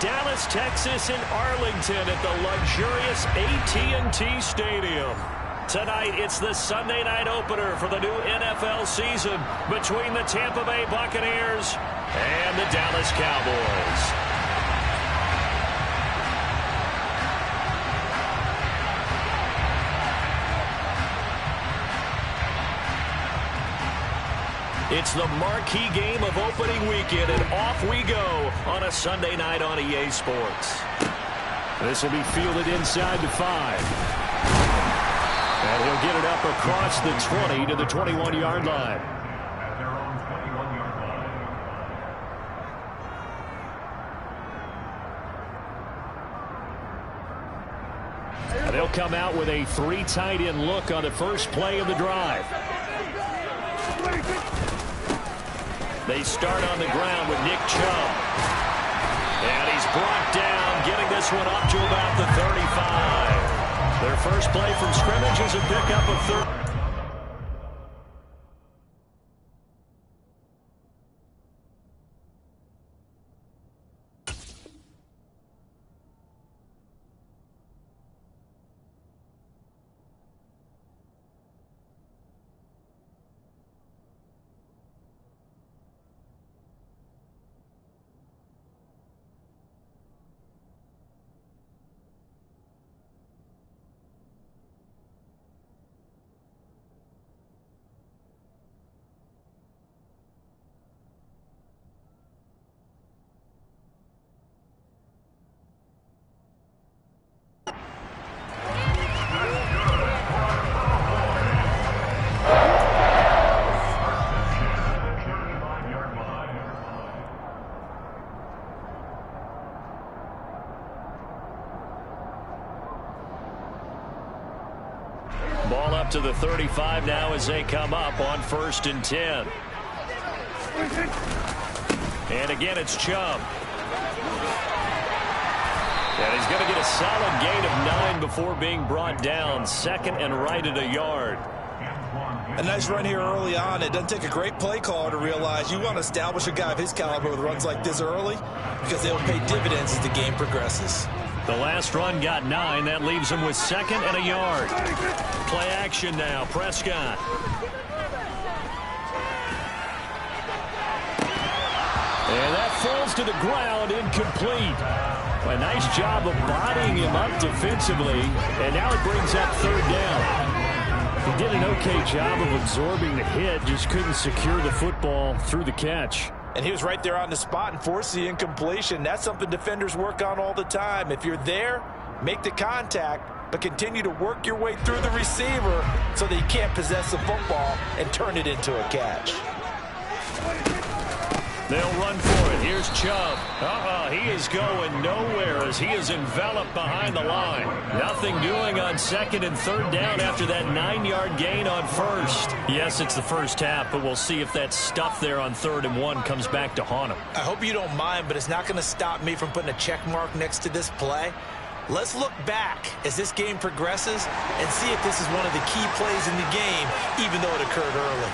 Dallas, Texas in Arlington at the luxurious AT&T Stadium. Tonight, it's the Sunday night opener for the new NFL season between the Tampa Bay Buccaneers and the Dallas Cowboys. It's the marquee game of opening weekend, and off we go on a Sunday night on EA Sports. This will be fielded inside the 5. And he'll get it up across the 20 to the 21-yard line. They'll come out with a 3 tight end look on the first play of the drive. They start on the ground with Nick Chubb. And he's brought down, getting this one up to about the 35. Their first play from scrimmage is a pickup of 30. Ball up to the 35 now as they come up on 1st and 10. And again, it's Chubb. And he's going to get a solid gain of 9 before being brought down. Second and right at a yard. A nice run here early on. It doesn't take a great play caller to realize you want to establish a guy of his caliber with runs like this early because they'll pay dividends as the game progresses. The last run got 9. That leaves him with 2nd and a yard. Play action now. Prescott. And that falls to the ground, incomplete. A nice job of bodying him up defensively. And now it brings up 3rd down. He did an okay job of absorbing the hit, just couldn't secure the football through the catch. And he was right there on the spot and forced the incompletion. That's something defenders work on all the time. If you're there, make the contact, but continue to work your way through the receiver so that you can't possess the football and turn it into a catch. They'll run for it. Here's Chubb. He is going nowhere as he is enveloped behind the line. Nothing doing on 2nd and 3rd down after that 9-yard gain on 1st. Yes, it's the first half, but we'll see if that stuff there on 3rd and 1 comes back to haunt him. I hope you don't mind, but it's not going to stop me from putting a check mark next to this play. Let's look back as this game progresses and see if this is one of the key plays in the game, even though it occurred early.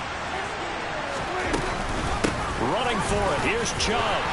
Running for it. Here's Chubb.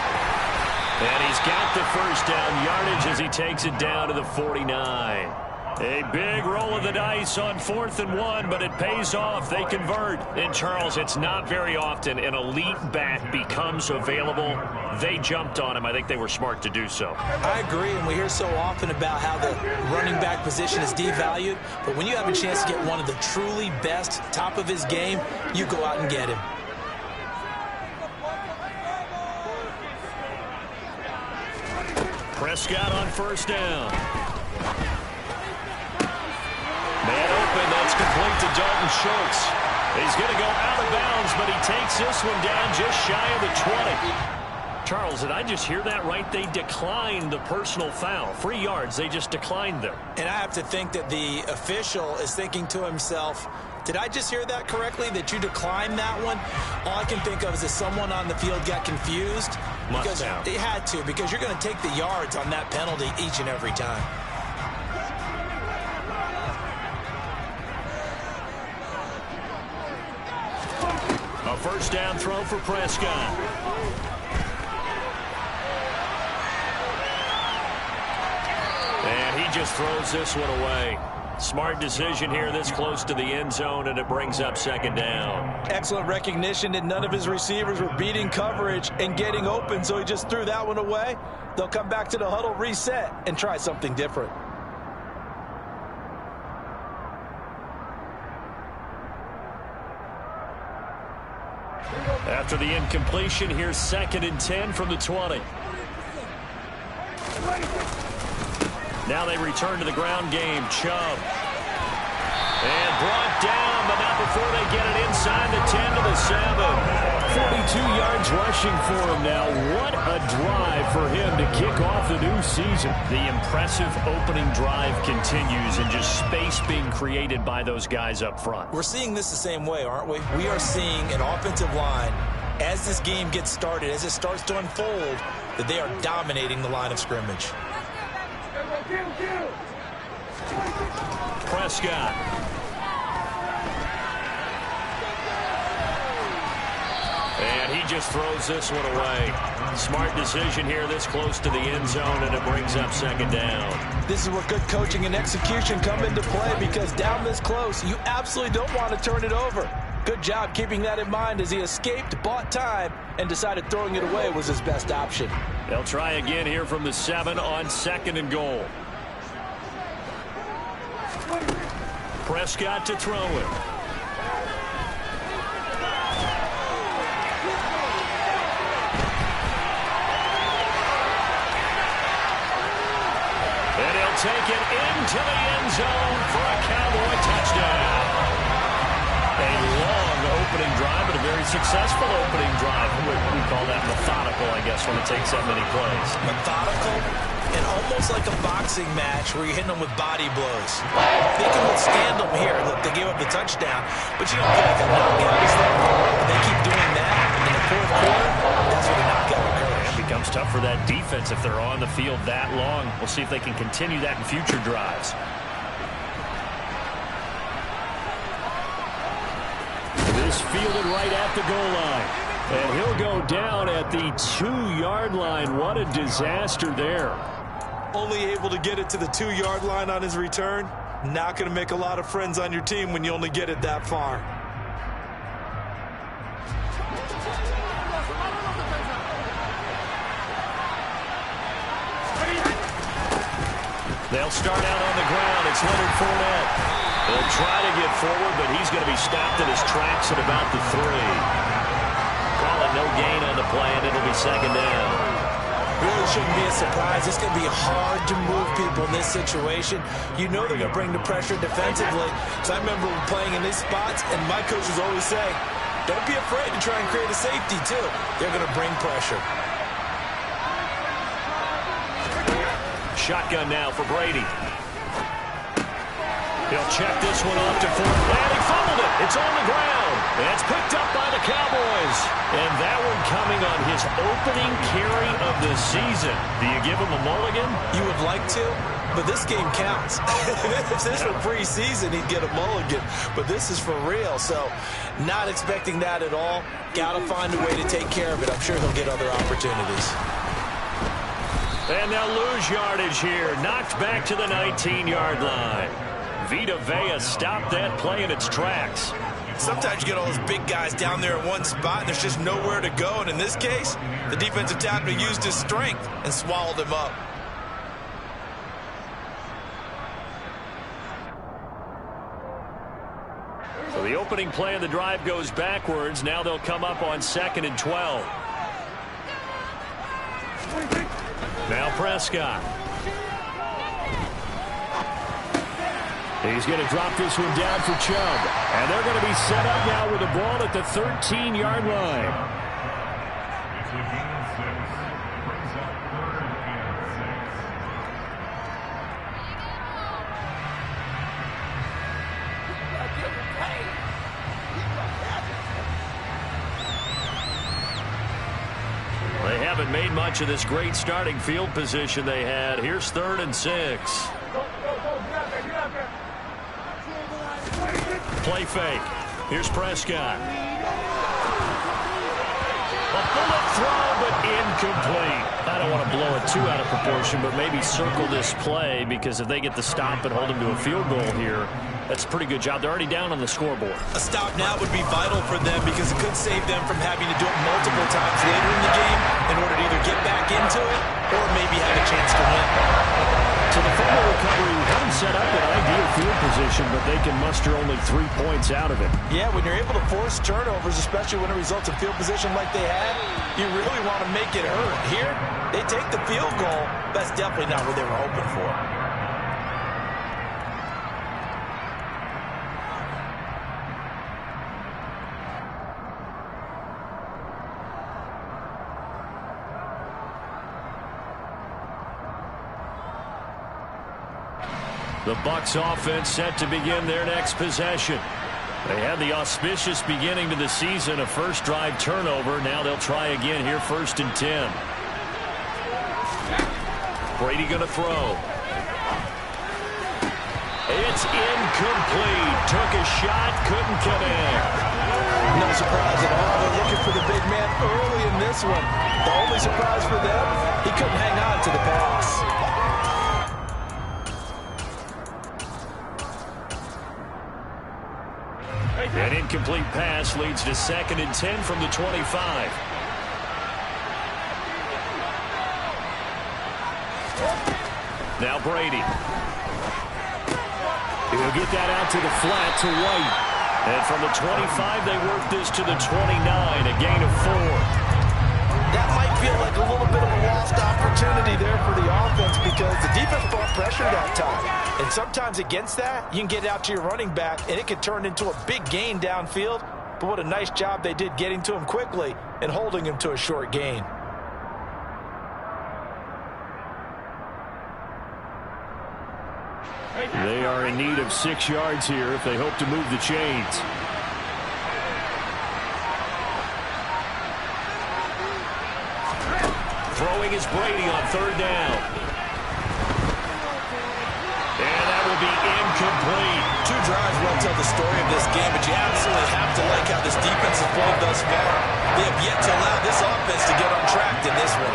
And he's got the first down yardage as he takes it down to the 49. A big roll of the dice on 4th and 1, but it pays off. They convert. And, Charles, it's not very often an elite back becomes available. They jumped on him. I think they were smart to do so. I agree, and we hear so often about how the running back position is devalued. But when you have a chance to get one of the truly best, top of his game, you go out and get him. Prescott on 1st down. Man open, that's complete to Dalton Schultz. He's going to go out of bounds, but he takes this one down just shy of the 20. Charles, did I just hear that right? They declined the personal foul. 3 yards, they just declined them. And I have to think that the official is thinking to himself, did I just hear that correctly, that you declined that one? All I can think of is that someone on the field got confused. Because they had to, because you're going to take the yards on that penalty each and every time. A 1st down throw for Prescott. And he just throws this one away. Smart decision here this close to the end zone, and it brings up second down. Excellent recognition that none of his receivers were beating coverage and getting open, so he just threw that one away. They'll come back to the huddle, reset, and try something different. After the incompletion, here's 2nd and 10 from the 20. Now they return to the ground game. Chubb. And brought down, but not before they get it inside the 10 to the 7. 42 yards rushing for him now. What a drive for him to kick off the new season. The impressive opening drive continues, and just space being created by those guys up front. We're seeing this the same way, aren't we? We are seeing an offensive line, as this game gets started, as it starts to unfold, that they are dominating the line of scrimmage. Prescott. And he just throws this one away. Smart decision here this close to the end zone, and it brings up second down. This is where good coaching and execution come into play, because down this close, you absolutely don't want to turn it over. Good job keeping that in mind as he escaped, bought time, and decided throwing it away was his best option. They'll try again here from the 7 on 2nd and goal. Prescott to throw it. And he'll take it into the end zone for a Cowboy touchdown. A long opening drive, but a very successful opening drive. We call that methodical, I guess, when it takes that many plays. Methodical and almost like a boxing match where you're hitting them with body blows. They can withstand them here. Look, they gave up the touchdown, but you don't get like a knockout. They keep doing that, and in the 4th quarter, that's where the knockout occurs. It becomes tough for that defense if they're on the field that long. We'll see if they can continue that in future drives. This fielded right at the goal line. And he'll go down at the 2-yard line. What a disaster there. Only able to get it to the 2-yard line on his return. Not going to make a lot of friends on your team when you only get it that far. They'll start out on the ground. It's Leonard Fournette. They'll try to get forward, but he's going to be stopped in his tracks at about the 3. Call it no gain on the play, and it'll be second down. Really shouldn't be a surprise. It's going to be hard to move people in this situation. You know they're going to bring the pressure defensively. So I remember playing in these spots, and my coaches always say, don't be afraid to try and create a safety, too. They're going to bring pressure. Shotgun now for Brady. He'll check this one off to Fournette. And he fumbled it. It's on the ground. And it's picked up by the Cowboys. And that one coming on his opening carry of the season. Do you give him a mulligan? You would like to, but this game counts. If this were preseason, he'd get a mulligan. But this is for real, so not expecting that at all. Got to find a way to take care of it. I'm sure he'll get other opportunities. And they'll lose yardage here. Knocked back to the 19-yard line. Vita Vea stopped that play in its tracks. Sometimes you get all those big guys down there in one spot, and there's just nowhere to go. And in this case, the defensive tackle used his strength and swallowed him up. So the opening play of the drive goes backwards. Now they'll come up on 2nd and 12. Now Prescott. He's going to drop this one down for Chubb. And they're going to be set up now with the ball at the 13-yard line. They haven't made much of this great starting field position they had. Here's 3rd and 6. Play fake. Here's Prescott. A bullet throw, but incomplete. I don't want to blow it too out of proportion, but maybe circle this play, because if they get the stop and hold them to a field goal here, that's a pretty good job. They're already down on the scoreboard. A stop now would be vital for them, because it could save them from having to do it multiple times later in the game in order to either get back into it or maybe have a chance to win. So the fumble recovery hadn't set up an ideal field position, but they can muster only 3 points out of it. Yeah, when you're able to force turnovers, especially when it results in field position like they had, you really want to make it hurt. Here, they take the field goal. That's definitely not what they were hoping for. The Bucs offense set to begin their next possession. They had the auspicious beginning to the season, a first drive turnover. Now they'll try again here, 1st and 10. Brady going to throw. It's incomplete. Took a shot, couldn't connect. No surprise at all. They're looking for the big man early in this one. The only surprise for them, he couldn't hang on to the pass. An incomplete pass leads to 2nd and 10 from the 25. Now Brady. He'll get that out to the flat to White. And from the 25, they work this to the 29, a gain of 4. That might feel like a little bit of a lost opportunity there for the offense, because the defense brought pressure that time. And sometimes against that, you can get out to your running back, and it can turn into a big gain downfield. But what a nice job they did getting to him quickly and holding him to a short gain. They are in need of 6 yards here if they hope to move the chains. Throwing is Brady on 3rd down. And that will be incomplete. 2 drives will tell the story of this game, but you absolutely have to like how this defense has played thus far. They have yet to allow this offense to get on track in this one.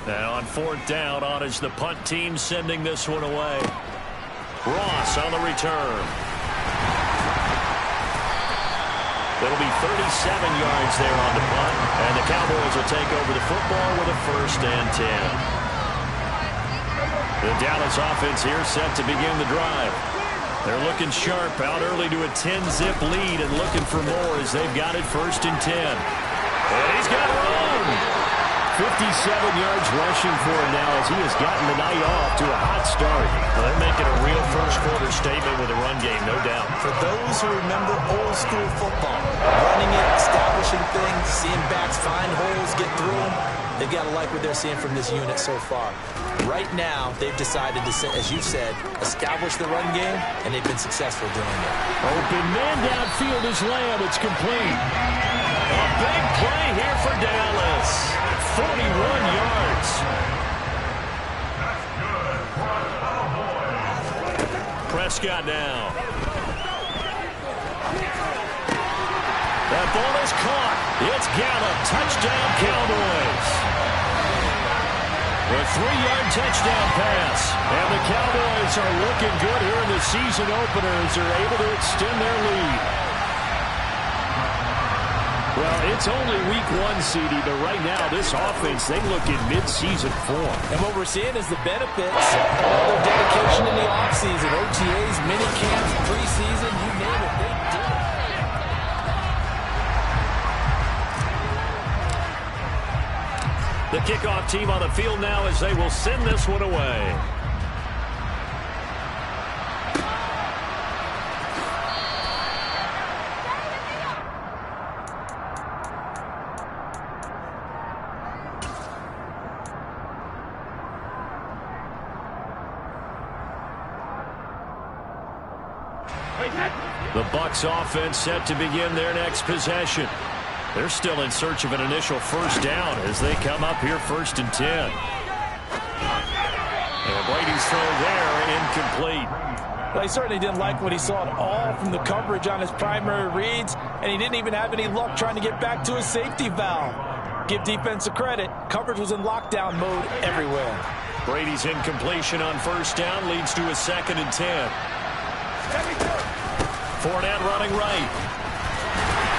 Now on 4th down, on is the punt team sending this one away. Ross on the return. It'll be 37 yards there on the punt, and the Cowboys will take over the football with a 1st and 10. The Dallas offense here set to begin the drive. They're looking sharp, out early to a 10-zip lead and looking for more as they've got it 1st and 10. And he's got room. 57 yards rushing for him now as he has gotten the night off to a hot start. Well, they're making a real first-quarter statement with a run game, no doubt. For those who remember old-school football, running it, establishing things, seeing backs find holes, get through them, they've got to like what they're seeing from this unit so far. Right now, they've decided to, as you said, establish the run game, and they've been successful doing it. Open man downfield is Lamb. It's complete. A big play here for Dallas. 41 yards. Prescott now. That ball is caught. It's Gallup. Touchdown, Cowboys. A 3-yard touchdown pass. And the Cowboys are looking good here in the season opener as they're able to extend their lead. Well, it's only week 1, CD, but right now this offense, they look in mid-season form. And what we're seeing is the benefits of all their dedication in the offseason. OTAs, mini camps, preseason, you name it, they did it. The kickoff team on the field now as they will send this one away. The Bucs offense set to begin their next possession. They're still in search of an initial 1st down as they come up here 1st and 10. And Brady's throw there, incomplete. Well, he certainly didn't like what he saw at all from the coverage on his primary reads. and he didn't even have any luck trying to get back to his safety valve. Give defense a credit. Coverage was in lockdown mode everywhere. Brady's incompletion on first down leads to a 2nd and 10. Fournette running right.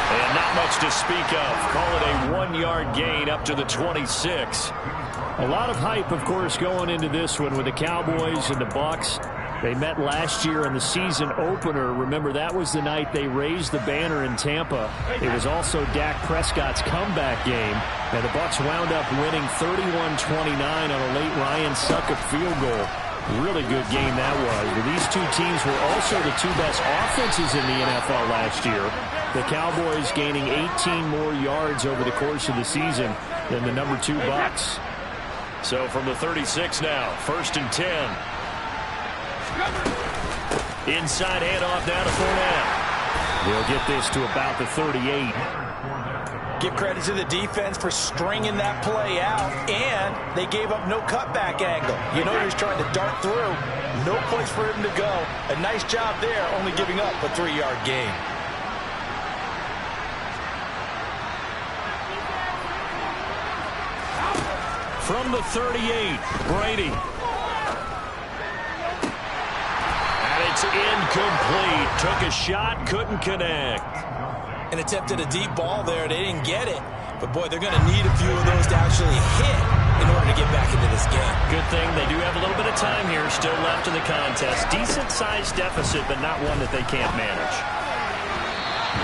And not much to speak of. Call it a 1-yard gain up to the 26. A lot of hype, of course, going into this one with the Cowboys and the Bucs. They met last year in the season opener. Remember, that was the night they raised the banner in Tampa. It was also Dak Prescott's comeback game. And the Bucs wound up winning 31-29 on a late Ryan Succop field goal. Really good game that was. But these two teams were also the two best offenses in the NFL last year. The Cowboys gaining 18 more yards over the course of the season than the number 2 Bucs. So from the 36 now, 1st and 10. Inside handoff now to Fournette. They'll get this to about the 38. Give credit to the defense for stringing that play out, and they gave up no cutback angle. You know he's trying to dart through. No place for him to go. A nice job there, only giving up a 3-yard gain. From the 38, Brady. And it's incomplete. Took a shot, couldn't connect. And attempted a deep ball there. They didn't get it. But, boy, they're going to need a few of those to actually hit in order to get back into this game. Good thing they do have a little bit of time here still left in the contest. Decent-sized deficit, but not one that they can't manage.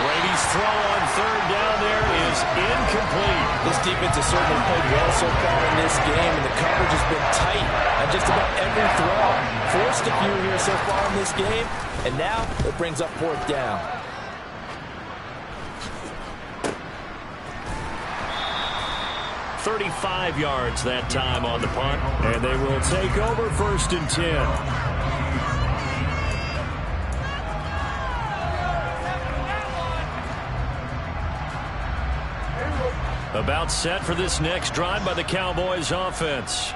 Brady's throw on 3rd down there is incomplete. This defense has certainly played well so far in this game, and the coverage has been tight on just about every throw. Forced a few here so far in this game, and now it brings up 4th down. $35 yards that time on the punt. And they will take over 1st and 10. About set for this next drive by the Cowboys offense.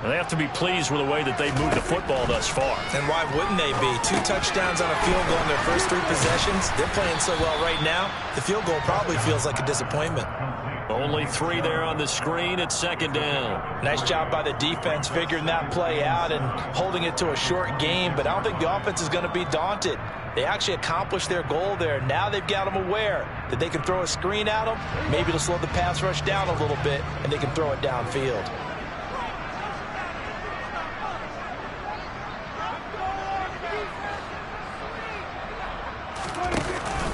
They have to be pleased with the way that they've moved the football thus far. And why wouldn't they be? 2 touchdowns on a field goal in their first 3 possessions. They're playing so well right now, the field goal probably feels like a disappointment. Only 3 there on the screen at 2nd down. Nice job by the defense figuring that play out and holding it to a short game, but I don't think the offense is going to be daunted. They actually accomplished their goal there. Now they've got them aware that they can throw a screen at them. Maybe it'll slow the pass rush down a little bit, and they can throw it downfield.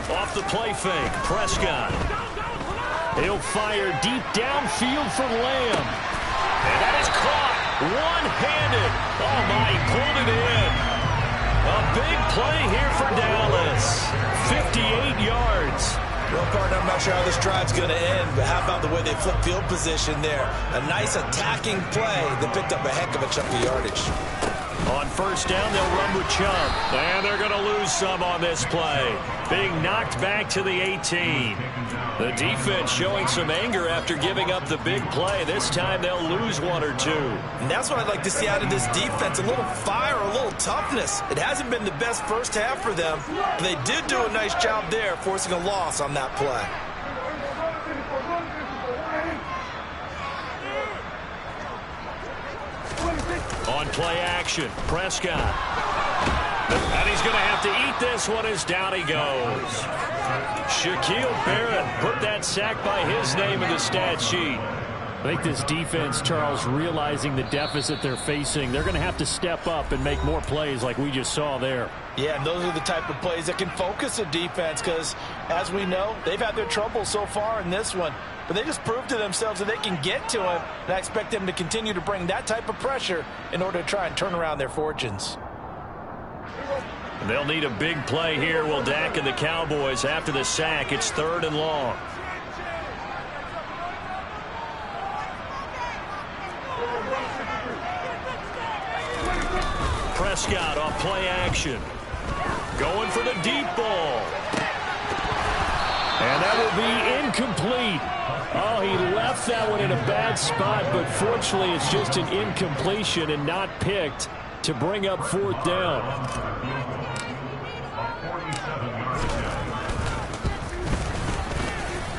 Off the play fake, Prescott. He'll fire deep downfield for Lamb. And that is caught one-handed. Oh, my, he pulled it in. A big play here for Dallas. 58 yards. Well, partner, I'm not sure how this drive's going to end, but how about the way they flip field position there? A nice attacking play that picked up a heck of a chunk of yardage. On 1st down, they'll run with Chubb. And they're going to lose some on this play. Being knocked back to the 18. The defense showing some anger after giving up the big play. This time they'll lose 1 or 2. And that's what I'd like to see out of this defense. A little fire, a little toughness. It hasn't been the best first half for them. But they did do a nice job there, forcing a loss on that play. On play action, Prescott. And he's going to have to eat this one as down he goes. Shaquille Barrett put that sack by his name in the stat sheet. I think this defense, Charles, realizing the deficit they're facing, they're going to have to step up and make more plays like we just saw there. Yeah, and those are the type of plays that can focus a defense because, as we know, they've had their trouble so far in this one. But they just proved to themselves that they can get to him, and I expect them to continue to bring that type of pressure in order to try and turn around their fortunes. They'll need a big play here, will Dak and the Cowboys after the sack. It's 3rd and long. Prescott off play action. Going for the deep ball. And that will be incomplete. Oh, he left that one in a bad spot, but fortunately it's just an incompletion and not picked to bring up 4th down.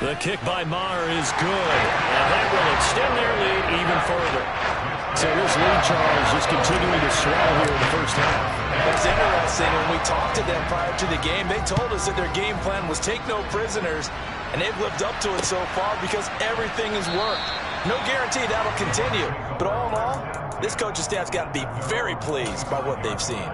The kick by Maher is good. And that will extend their lead even further. So this lead, Charles, just continuing to swell here in the first half. It's interesting. When we talked to them prior to the game, they told us that their game plan was take no prisoners, and they've lived up to it so far because everything has worked. No guarantee that'll continue. But all in all, this coaching staff's got to be very pleased by what they've seen.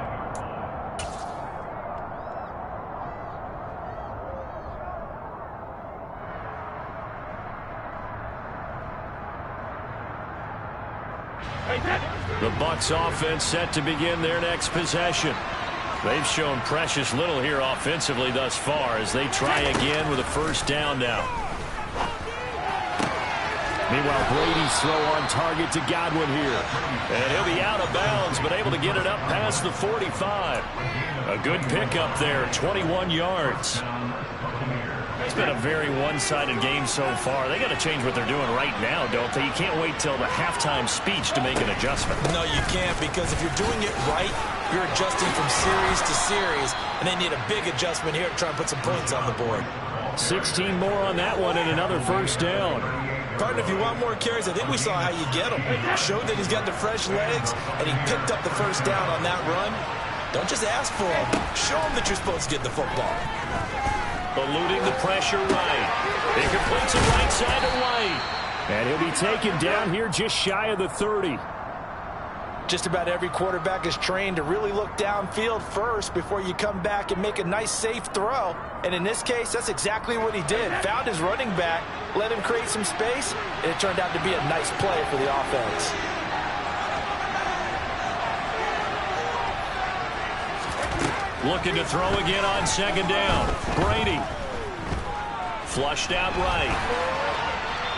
The Bucs offense set to begin their next possession. They've shown precious little here offensively thus far as they try again with a first down now. Meanwhile, Brady's throw on target to Godwin here. And he'll be out of bounds, but able to get it up past the 45. A good pickup there, 21 yards. It's been a very one-sided game so far. They got to change what they're doing right now, don't they? You can't wait till the halftime speech to make an adjustment. No, you can't, because if you're doing it right, you're adjusting from series to series, and they need a big adjustment here to try and put some points on the board. 16 more on that one and another first down. Partner, if you want more carries, I think we saw how you get them. Showed that he's got the fresh legs, and he picked up the first down on that run. Don't just ask for them. Show them that you're supposed to get the football. Eluding the pressure right. He completes it right side to right. And he'll be taken down here just shy of the 30. Just about every quarterback is trained to really look downfield first before you come back and make a nice, safe throw. And in this case, that's exactly what he did. Found his running back, let him create some space, and it turned out to be a nice play for the offense. Looking to throw again on second down. Brady. Flushed out right.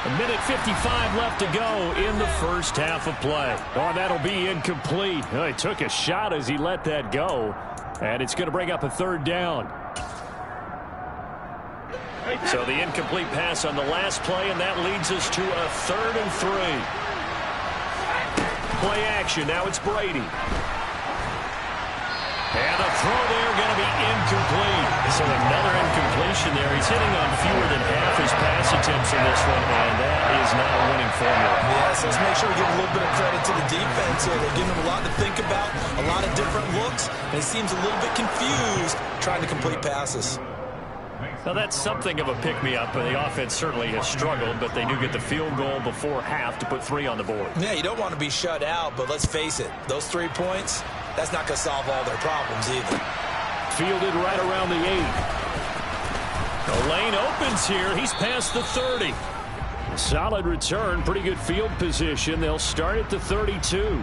A minute 55 left to go in the first half of play. Oh, that'll be incomplete. Oh, he took a shot as he let that go. And it's going to bring up a third down. So the incomplete pass on the last play, and that leads us to a 3rd and 3. Play action. Now it's Brady. And the throw there going to be incomplete. So another incompletion there. He's hitting on fewer than half his pass attempts in this one, and that is not a winning formula. Yes, let's make sure we give a little bit of credit to the defense here. They're giving him a lot to think about, a lot of different looks, and he seems a little bit confused trying to complete passes. Now that's something of a pick-me-up, and the offense certainly has struggled, but they do get the field goal before half to put 3 on the board. Yeah, you don't want to be shut out, but let's face it, those 3 points, that's not going to solve all their problems either. Fielded right around the 8. The lane opens here. He's past the 30. Solid return, pretty good field position. They'll start at the 32.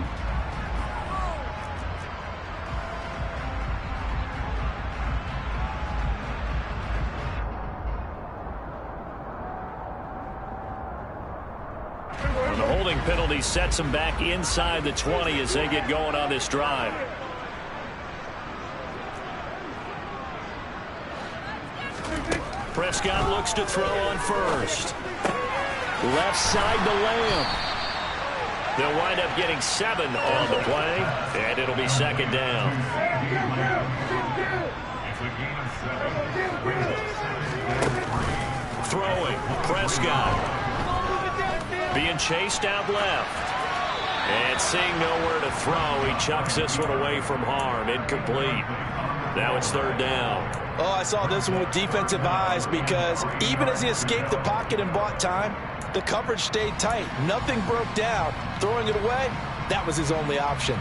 The holding penalty sets them back inside the 20 as they get going on this drive. Prescott looks to throw on first. Left side to Lamb. They'll wind up getting 7 on the play, and it'll be second down. Throwing, Prescott. Being chased out left. And seeing nowhere to throw, he chucks this one away from harm. Incomplete. Now it's third down. Oh, I saw this one with defensive eyes because even as he escaped the pocket and bought time, the coverage stayed tight. Nothing broke down. Throwing it away, that was his only option.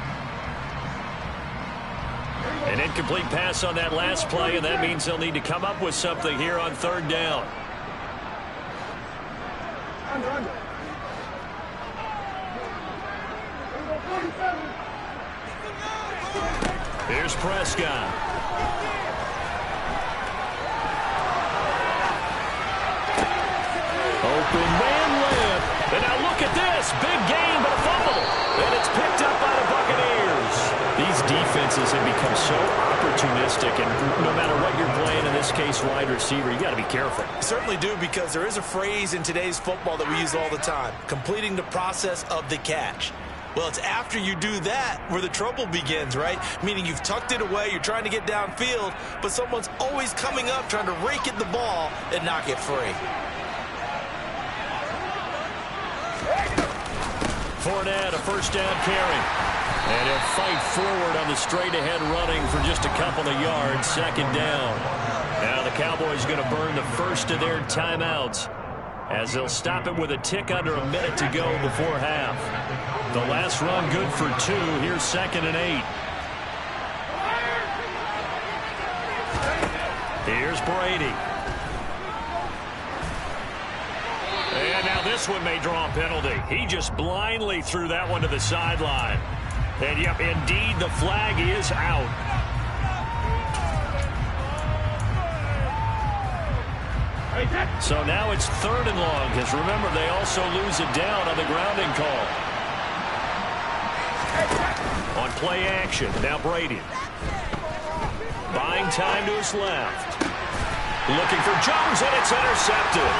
An incomplete pass on that last play, and that means they'll need to come up with something here on third down. Here's Prescott. Open man lip. And now look at this. Big gain, but a fumble. And it's picked up by the Buccaneers. These defenses have become so opportunistic, and no matter what you're playing, in this case wide receiver, you got to be careful. Certainly do, because there is a phrase in today's football that we use all the time, completing the process of the catch. Well, it's after you do that where the trouble begins, right? Meaning you've tucked it away, you're trying to get downfield, but someone's always coming up trying to rake at the ball and knock it free. Fournette, a first down carry. And he'll fight forward on the straight-ahead running for just a couple of yards. Second down. Now the Cowboys going to burn the first of their timeouts as they'll stop it with a tick under a minute to go before half. The last run good for 2. Here's 2nd and 8. Here's Brady. And now this one may draw a penalty. He just blindly threw that one to the sideline. And, yep, indeed, the flag is out. So now it's 3rd and long, because remember, they also lose it down on the grounding call. On play action, now Brady. Buying time to his left. Looking for Jones, and it's intercepted.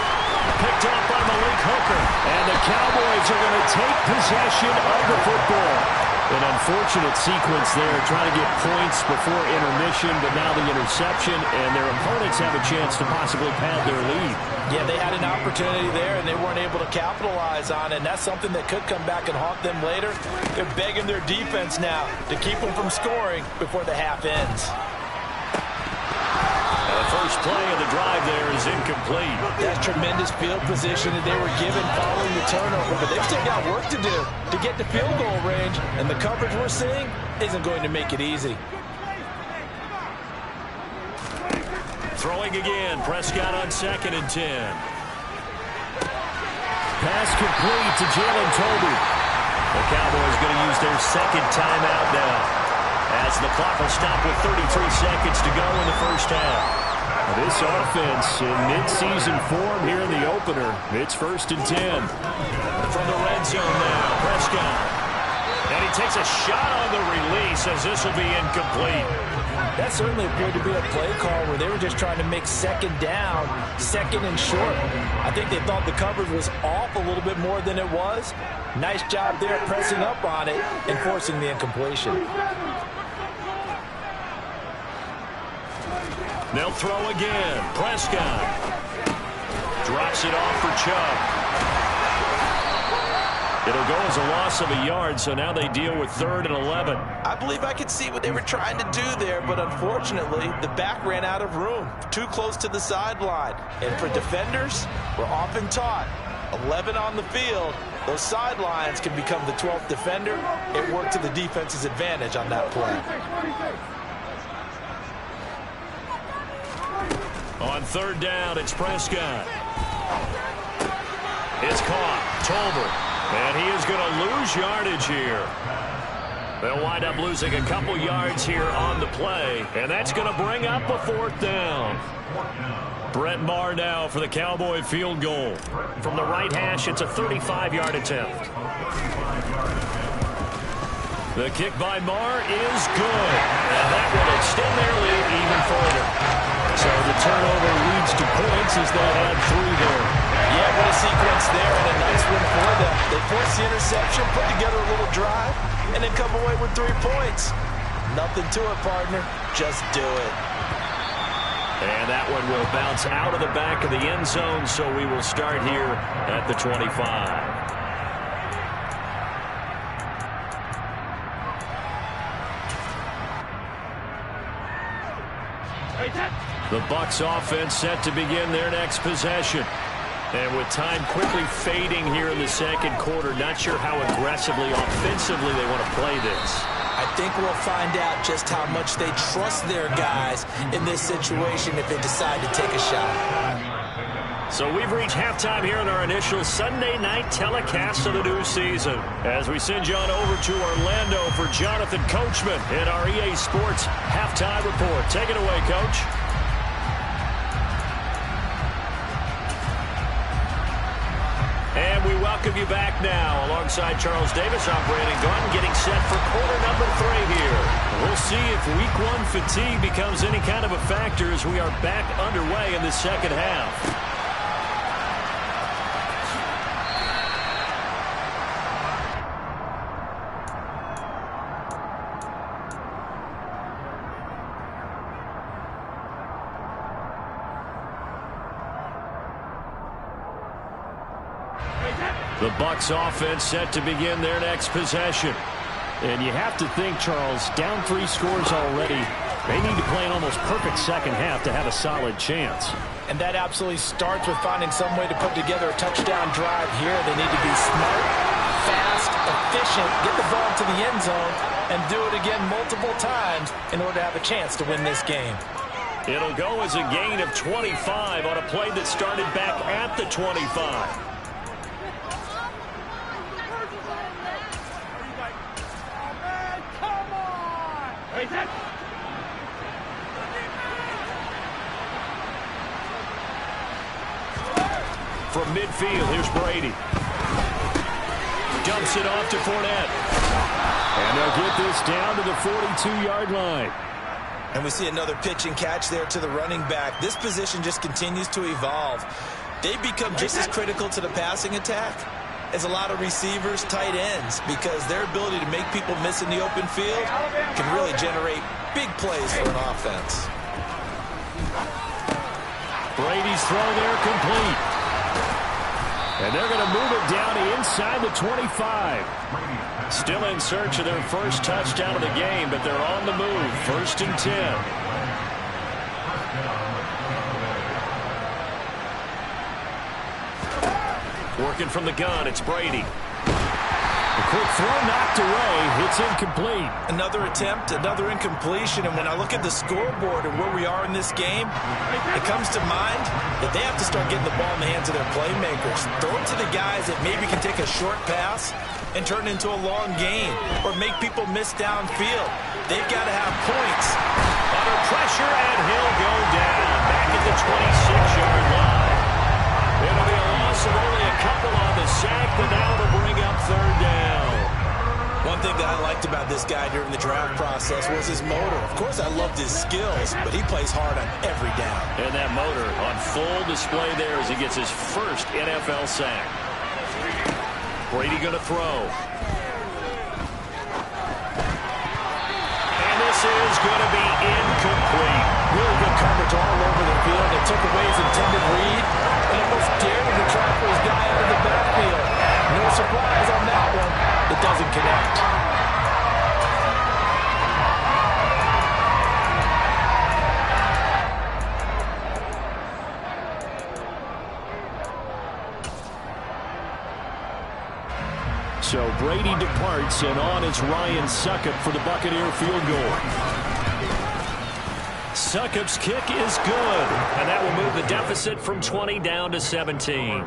Picked up by Malik Hooker. And the Cowboys are going to take possession of the football. An unfortunate sequence there, trying to get points before intermission, but now the interception, and their opponents have a chance to possibly pad their lead. Yeah, they had an opportunity there, and they weren't able to capitalize on it, and that's something that could come back and haunt them later. They're begging their defense now to keep them from scoring before the half ends. The first play of the drive there is incomplete. That's tremendous field position that they were given following the turnover, but they've still got work to do to get to field goal range, and the coverage we're seeing isn't going to make it easy. Throwing again, Prescott on 2nd and 10. Pass complete to Jalen Tolbert. The Cowboys going to use their 2nd timeout now, as the clock will stop with 33 seconds to go in the first half. This offense in mid-season form here in the opener. It's 1st and 10. From the red zone now, Prescott. And he takes a shot on the release as this will be incomplete. That certainly appeared to be a play call where they were just trying to make 2nd down, 2nd and short. I think they thought the coverage was off a little bit more than it was. Nice job there pressing up on it and forcing the incompletion. They'll throw again. Prescott drops it off for Chubb. It'll go as a loss of a yard, so now they deal with 3rd and 11. I believe I could see what they were trying to do there, but unfortunately, the back ran out of room, too close to the sideline. And for defenders, we're often taught, 11 on the field, those sidelines can become the 12th defender. It worked to the defense's advantage on that play. On 3rd down, it's Prescott. It's caught. Tolbert. And he is going to lose yardage here. They'll wind up losing a couple yards here on the play. And that's going to bring up a 4th down. Brett Maher now for the Cowboy field goal. From the right hash, it's a 35-yard attempt. The kick by Maher is good. And that will extend their lead even further. So the turnover leads to points as they add 3 there. Yeah, what a sequence there, and a nice win for them. They force the interception, put together a little drive, and then come away with 3 points. Nothing to it, partner. Just do it. And that one will bounce out of the back of the end zone, so we will start here at the 25. The Bucs offense set to begin their next possession. And with time quickly fading here in the 2nd quarter, not sure how aggressively, offensively they want to play this. I think we'll find out just how much they trust their guys in this situation if they decide to take a shot. So we've reached halftime here in our initial Sunday night telecast of the new season. As we send you on over to Orlando for Jonathan Coachman in our EA Sports halftime report. Take it away, Coach. And we welcome you back now. Alongside Charles Davis, I'm Brandon Gaudin, getting set for quarter number 3 here. We'll see if week 1 fatigue becomes any kind of a factor as we are back underway in the 2nd half. The Bucs offense set to begin their next possession. And you have to think, Charles, down 3 scores already. They need to play an almost perfect second half to have a solid chance. And that absolutely starts with finding some way to put together a touchdown drive here. They need to be smart, fast, efficient, get the ball to the end zone, and do it again multiple times in order to have a chance to win this game. It'll go as a gain of 25 on a play that started back at the 25. From midfield, here's Brady. Dumps it off to Fournette. And they'll get this down to the 42-yard line. And we see another pitch and catch there to the running back. This position just continues to evolve. They become just as critical to the passing attack as a lot of receivers, tight ends, because their ability to make people miss in the open field can really generate big plays for an offense. Brady's throw there complete. And they're going to move it down inside the 25. Still in search of their first touchdown of the game, but they're on the move. 1st and 10. Working from the gun, it's Brady. The quick throw knocked away. It's incomplete. Another attempt, another incompletion. And when I look at the scoreboard and where we are in this game, it comes to mind that they have to start getting the ball in the hands of their playmakers. Throw it to the guys that maybe can take a short pass and turn it into a long gain or make people miss downfield. They've got to have points. Under pressure, and he'll go down back at the 26-yard line. It'll be a loss of only a couple on the sack, but now to bring up 3rd down. One thing that I liked about this guy during the draft process was his motor. Of course, I loved his skills, but he plays hard on every down. And that motor on full display there as he gets his first NFL sack. Brady going to throw. And this is going to be incomplete. Really good coverage all over the field. It took away his intended read and almost dared him to try for his guy out of the backfield. No surprise on that one. It doesn't connect. So Brady departs, and on is Ryan Succop for the Buccaneer field goal. Succop's kick is good, and that will move the deficit from 20 down to 17.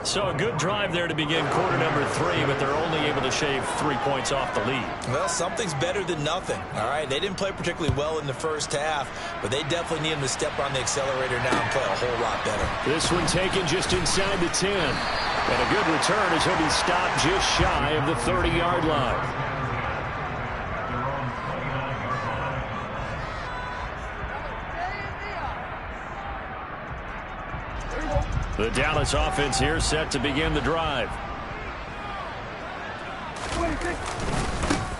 So a good drive there to begin quarter number 3, but they're only able to shave 3 points off the lead. Well, something's better than nothing. All right, they didn't play particularly well in the first half, but they definitely need him to step on the accelerator now and play a whole lot better. This one taken just inside the 10. And a good return as he'll be stopped just shy of the 30-yard line. The Dallas offense here set to begin the drive.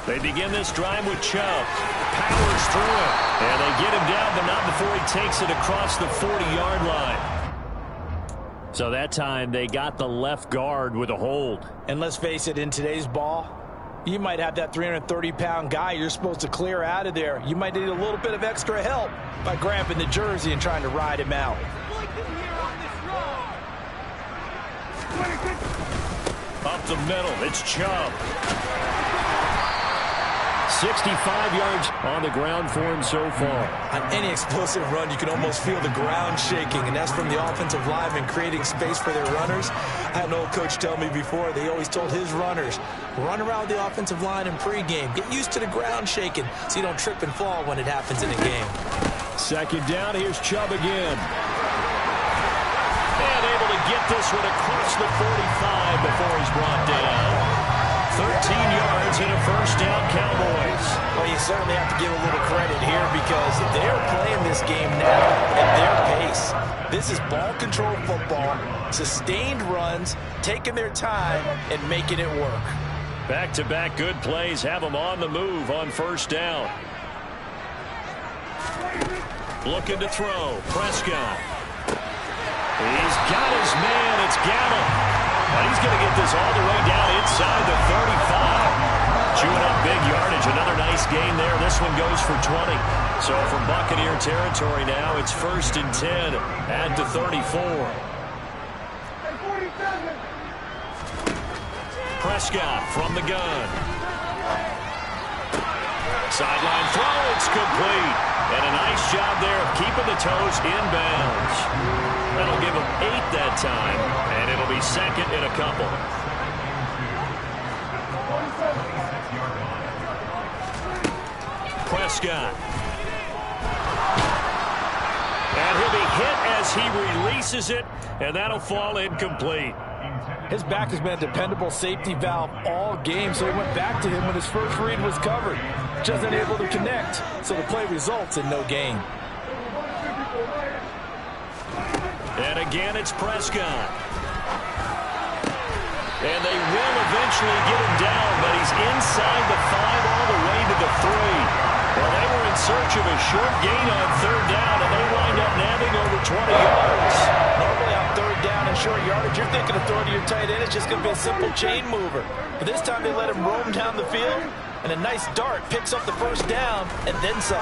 They begin this drive with Chubb. Powers through it. And they get him down, but not before he takes it across the 40-yard line. So that time they got the left guard with a hold. And let's face it, in today's ball, you might have that 330-pound guy you're supposed to clear out of there. You might need a little bit of extra help by grabbing the jersey and trying to ride him out. Up the middle, it's Chubb. 65 yards on the ground for him so far. On any explosive run, you can almost feel the ground shaking, and that's from the offensive linemen creating space for their runners. I had an old coach tell me before, they always told his runners, run around the offensive line in pregame. Get used to the ground shaking so you don't trip and fall when it happens in a game. 2nd down, here's Chubb again. And able to get this one across the 45 before he's brought down. 13 yards and a 1st down, Cowboys. Well, you certainly have to give a little credit here because they're playing this game now at their pace. This is ball control football, sustained runs, taking their time and making it work. Back-to-back good plays have them on the move on 1st down. Looking to throw. Prescott. He's got his man. It's Gallup. And he's going to get this all the way down inside the 35. Chewing up big yardage. Another nice gain there. This one goes for 20. So from Buccaneer territory now, it's 1st and 10 at the 34. Prescott from the gun. Sideline throw, it's complete. And a nice job there of keeping the toes inbounds. That'll give him 8 that time, and it'll be 2nd and a couple. Prescott. And he'll be hit as he releases it, and that'll fall incomplete. His back has been a dependable safety valve all game, so he went back to him when his first read was covered. Just unable to connect, so the play results in no gain. And again, it's Prescott. And they will eventually get him down, but he's inside the 5 all the way to the 3. Well, they were in search of a short gain on 3rd down, and they wind up nabbing over 20 yards. Normally on 3rd down and short yardage, you're thinking of throwing to your tight end. It's just going to be a simple chain mover. But this time they let him roam down the field, and a nice dart picks up the 1st down and then some.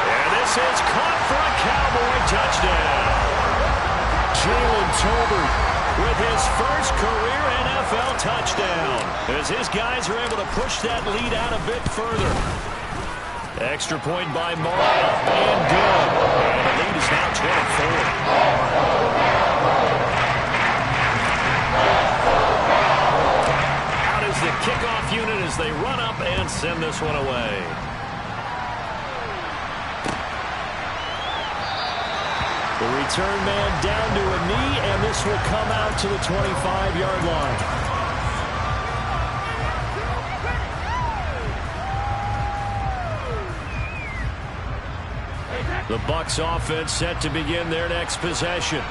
And this is caught for a Cowboy touchdown. Jalen Tolbert with his first career NFL touchdown, as his guys are able to push that lead out a bit further. Extra point by Morrell, and good. And the lead is now 24. Out is the kickoff unit as they run up and send this one away. The return man down to a knee, and this will come out to the 25-yard line. The Bucs offense set to begin their next possession.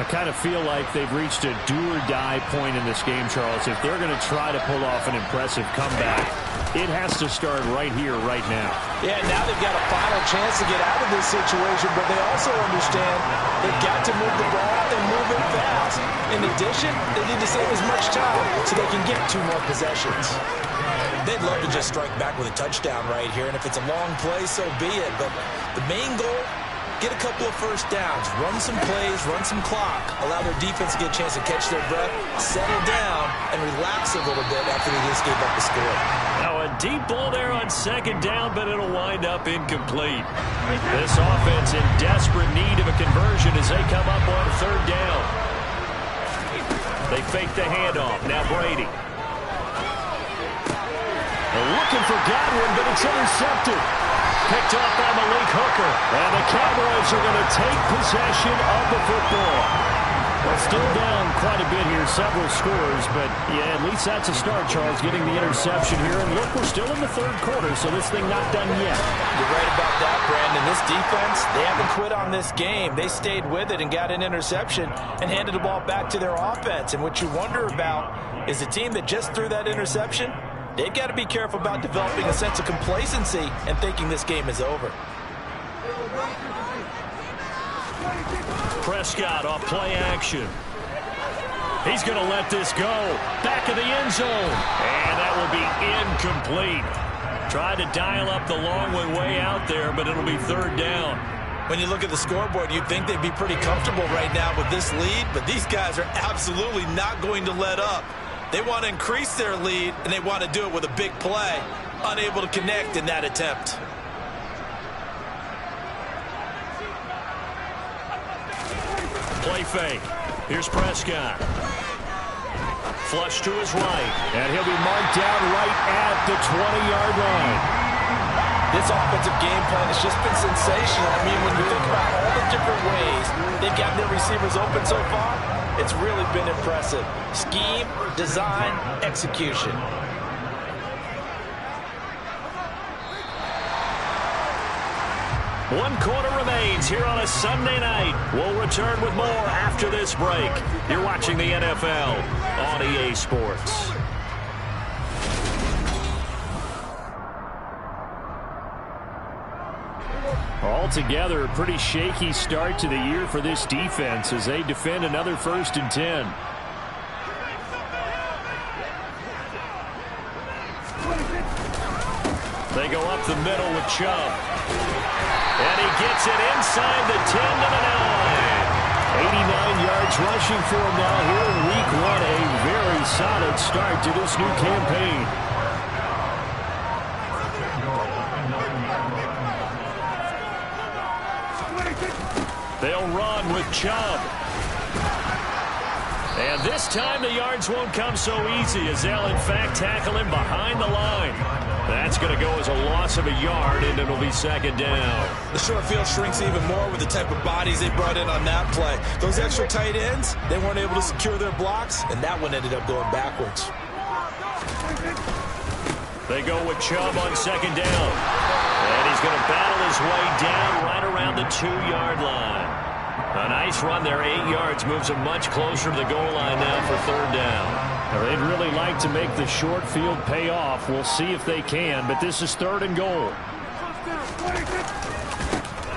I kind of feel like they've reached a do-or-die point in this game, Charles. If they're going to try to pull off an impressive comeback, it has to start right here, right now. Yeah, now they've got a final chance to get out of this situation, but they also understand they've got to move the ball and move it fast. In addition, they need to save as much time so they can get 2 more possessions. They'd love to just strike back with a touchdown right here, and if it's a long play, so be it. But the main goal, get a couple of 1st downs, run some plays, run some clock, allow their defense to get a chance to catch their breath, settle down, and relax a little bit after they just gave up the score. Now a deep ball there on 2nd down, but it'll wind up incomplete. This offense in desperate need of a conversion as they come up on 3rd down. They fake the handoff. Now Brady. They're looking for Godwin, but it's intercepted. Picked off by Malik Hooker. And the Cowboys are going to take possession of the football. Well, still down quite a bit here, several scores, but yeah, at least that's a start, Charles, getting the interception here. And look, we're still in the 3rd quarter, so this thing not done yet. You're right about that, Brandon. This defense, they haven't quit on this game. They stayed with it and got an interception and handed the ball back to their offense. And what you wonder about is the team that just threw that interception, they've got to be careful about developing a sense of complacency and thinking this game is over. Prescott off play action. He's going to let this go. Back of the end zone. And that will be incomplete. Tried to dial up the long one way out there, but it'll be 3rd down. When you look at the scoreboard, you'd think they'd be pretty comfortable right now with this lead, but these guys are absolutely not going to let up. They want to increase their lead, and they want to do it with a big play. Unable to connect in that attempt. Play fake. Here's Prescott. Flush to his right. And he'll be marked down right at the 20-yard line. This offensive game plan has just been sensational. I mean, when you think about all the different ways they've gotten their receivers open so far, it's really been impressive. Scheme, design, execution. One quarter remains here on a Sunday night. We'll return with more after this break. You're watching the NFL on EA Sports. Altogether, a pretty shaky start to the year for this defense as they defend another 1st and 10. They go up the middle with Chubb. And he gets it inside the 10 to the 9. 89 yards rushing for him now here in week 1. A very solid start to this new campaign. They'll run with Chubb. And this time the yards won't come so easy as they'll in fact tackle him behind the line. That's going to go as a loss of a yard, and it'll be 2nd down. The short field shrinks even more with the type of bodies they brought in on that play. Those extra tight ends, they weren't able to secure their blocks, and that one ended up going backwards. They go with Chubb on 2nd down. And he's going to battle his way down right around the 2-yard line. A nice run there, 8 yards, moves him much closer to the goal line now for 3rd down. Well, they'd really like to make the short field pay off. We'll see if they can, but this is 3rd and goal.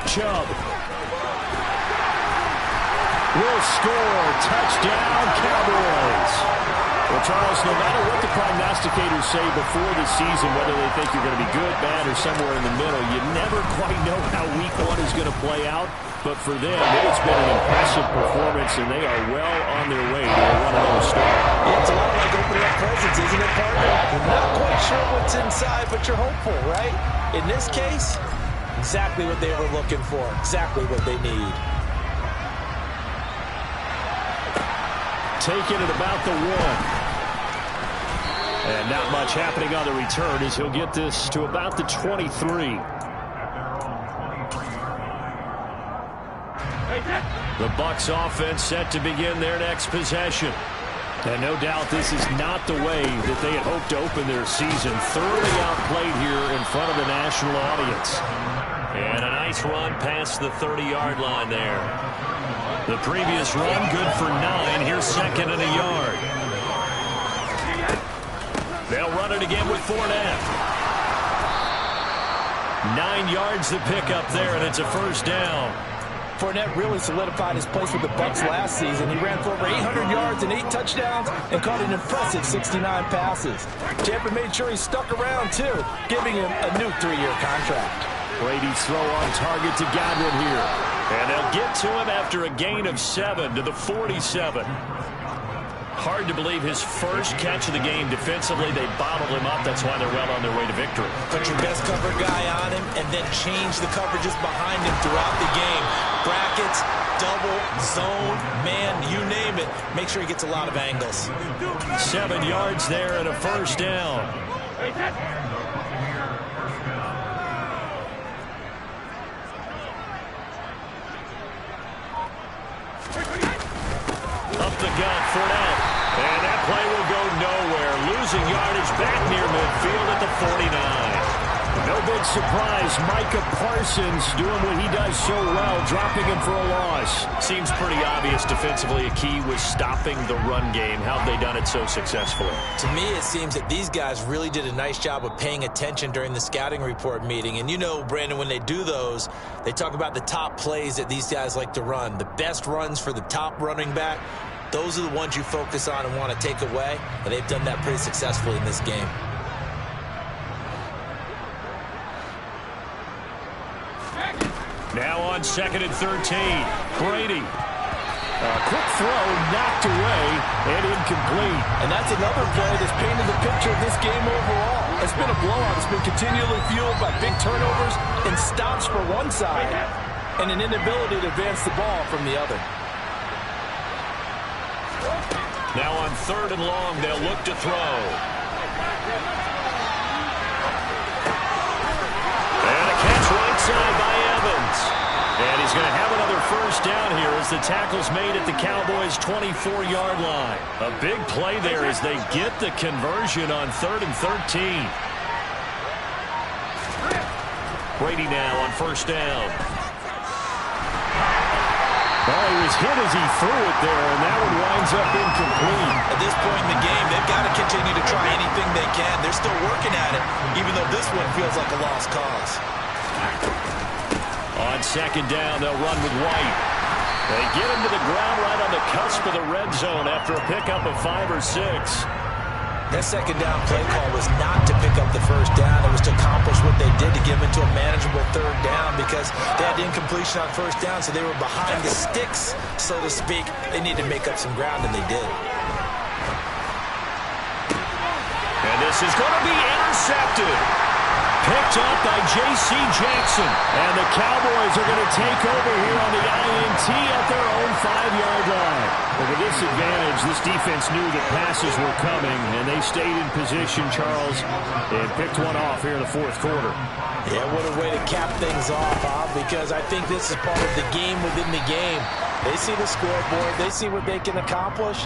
Chubb will score. Touchdown, Cowboys. Well, Charles, no matter what the prognosticators say before the season, whether they think you're going to be good, bad, or somewhere in the middle, you never quite know how week 1 is going to play out. But for them, it's been an impressive performance, and they are well on their way to a 1-0 start. Yeah, it's a lot like opening up presents, isn't it, partner? You're not quite sure what's inside, but you're hopeful, right? In this case, exactly what they were looking for, exactly what they need. Taken at about the 1. And not much happening on the return as he'll get this to about the 23. The Bucs offense set to begin their next possession. And no doubt this is not the way that they had hoped to open their season. Thoroughly outplayed here in front of the national audience. And a nice run past the 30-yard line there. The previous run good for 9. Here's 2nd and a yard. They'll run it again with Fournette. 9 yards to pick up there, and it's a 1st down. Fournette really solidified his place with the Bucs last season. He ran for over 800 yards and 8 touchdowns and caught an impressive 69 passes. Tampa made sure he stuck around, too, giving him a new 3-year contract. Brady's throw on target to Godwin here. And they'll get to him after a gain of 7 to the 47. Hard to believe his first catch of the game defensively. They bottled him up. That's why they're well on their way to victory. Put your best cover guy on him and then change the coverages behind him throughout the game. Brackets, double, zone, man, you name it. Make sure he gets a lot of angles. 7 yards there and a 1st down. Up the gut, Fournette. And that play will go nowhere. Losing yardage back near midfield at the 49. No big surprise. Micah Parsons doing what he does so well, dropping him for a loss. Seems pretty obvious defensively a key was stopping the run game. How have they done it so successfully? To me, it seems that these guys really did a nice job of paying attention during the scouting report meeting. And you know, Brandon, when they do those, they talk about the top plays that these guys like to run. The best runs for the top running back. Those are the ones you focus on and want to take away. And they've done that pretty successfully in this game. Now on 2nd and 13. Brady. A quick throw knocked away and incomplete. And that's another play that's painted the picture of this game overall. It's been a blowout. It's been continually fueled by big turnovers and stops for one side and an inability to advance the ball from the other. Now on 3rd and long, they'll look to throw. And a catch right side by Evans. And he's going to have another 1st down here as the tackle's made at the Cowboys' 24-yard line. A big play there as they get the conversion on 3rd and 13. Brady now on 1st down. Well, he was hit as he threw it there, and that one winds up incomplete. At this point in the game, they've got to continue to try anything they can. They're still working at it, even though this one feels like a lost cause. On second down, they'll run with White. They get him to the ground right on the cusp of the red zone after a pickup of 5 or 6. That second down play call was not to pick up the first down. It was to accomplish what they did to get them into a manageable third down because they had incompletion on first down, so they were behind the sticks, so to speak. They needed to make up some ground, and they did. And this is going to be intercepted. Picked up by J.C. Jackson. And the Cowboys are going to take over here on the INT at their own 5-yard line. But with this advantage, this defense knew that passes were coming, and they stayed in position, Charles, and picked one off here in the fourth quarter. Yeah, what a way to cap things off, huh? Because I think this is part of the game within the game. They see the scoreboard. They see what they can accomplish.